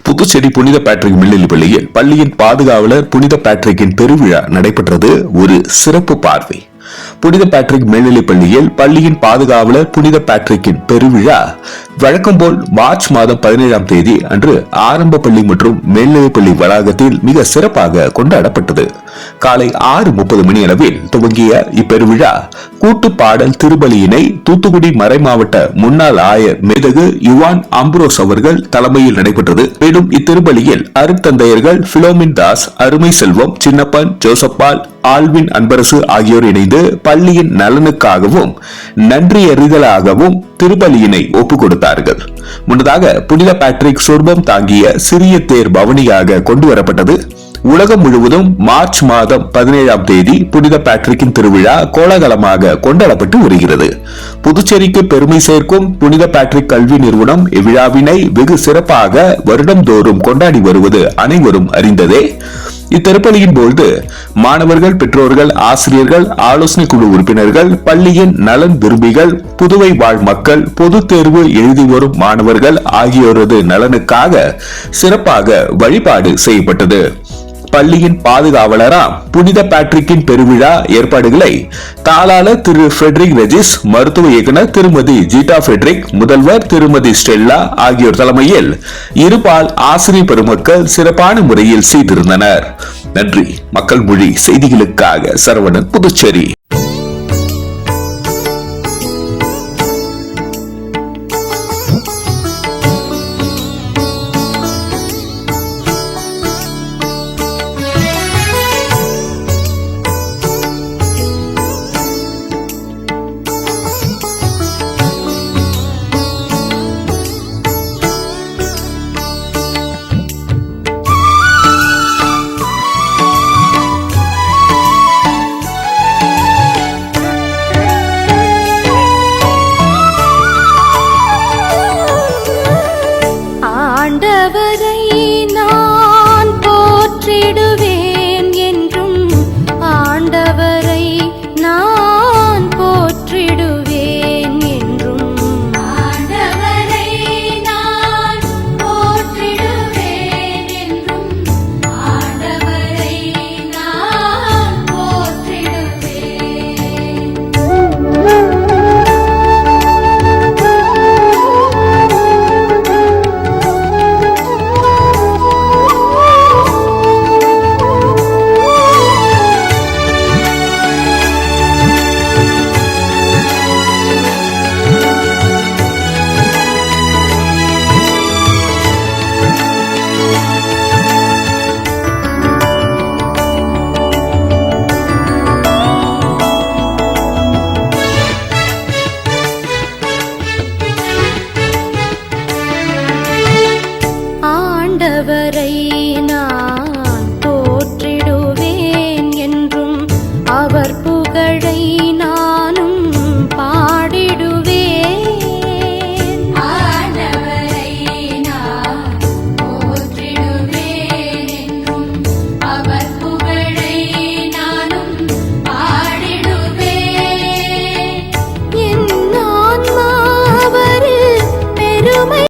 புதுச்சேரி புனித பேட்ரிக் மில்லலி பள்ளியில் பள்ளியின் பாதுகாவலர் புனித பேட்ரிக்கின் பெருவிழா நடைபெற்றது. ஒரு சிறப்பு பார்வை. புனித பேட்ரிக் மேல்நிலை பள்ளியில் பள்ளியின் பாதுகாவலர் புனித பேட்ரிக்கின் பெருவிழா வழக்கம் போல் மார்ச் மாதம் 17ஆம் தேதி அன்று ஆரம்ப பள்ளி மற்றும் மேல்நிலை பள்ளி வளாகத்தில் மிக சிறப்பாக கொண்டாடப்பட்டது. காலை 6:30 மணி அளவில் துவங்கிய இப்பெருவிழா கூட்டு பாடல் திருப்பலியினை தூத்துக்குடி மறைமாவட்ட முன்னாள் ஆயர் மேதகு யுவான் அம்புரோஸ் அவர்கள் தலைமையில் நடைபெற்றது. மேலும் இத்திருப்பலியில் அருட்தந்தையர்கள் பிலோமின் தாஸ், அருமை செல்வம், சின்னப்பன், ஜோசப்பால், ஆல்வின் அன்பரசு ஆகியோர் இணைந்து பள்ளியின் நலனுக்காகவும் நன்றியறிதலாகவும் திருப்பலியினை ஒப்புக் கொடுத்தார்கள். முன்னதாக புனித பேட்ரிக் சொர்பம் தாங்கிய சிறிய தேர் பவனியாக கொண்டு வரப்பட்டது. உலகம் முழுவதும் மார்ச் மாதம் 17ஆம் தேதி புனித பேட்ரிக்கின் திருவிழா கோலாகலமாக கொண்டாடப்பட்டு வருகிறது. புதுச்சேரிக்கு பெருமை சேர்க்கும் புனித பேட்ரிக் கல்வி நிறுவனம் இவ்விழாவினை வெகு சிறப்பாக வருடந்தோறும் கொண்டாடி வருவது அனைவரும் அறிந்ததே. இத்திருப்பலியின் போது மாணவர்கள், பெற்றோர்கள், ஆசிரியர்கள், ஆலோசனை குழு உறுப்பினர்கள், பள்ளியின் நலன் விரும்பிகள், புதுவை வாழ் மக்கள், பொது தேர்வு எழுதி வரும் மாணவர்கள் ஆகியோரது நலனுக்காக சிறப்பாக வழிபாடு செய்யப்பட்டது. பள்ளியின் பாதுகாவலராம் புனித பேட்ரிக்கின் பெருவிழா ஏற்பாடுகளை தாளாளர் திரு ஃபிரெட்ரிக் ரெஜிஸ், மருத்துவ இயக்குனர் திருமதி ஜீட்டா ஃபிரெட்ரிக், முதல்வர் திருமதி ஸ்டெல்லா ஆகியோர் தலைமையில் இருபால் ஆசிரியர் பெருமக்கள் சிறப்பான முறையில் செய்திருந்தனர். நன்றி. மக்கள் மொழி செய்திகளுக்காக சரவணன், புதுச்சேரி.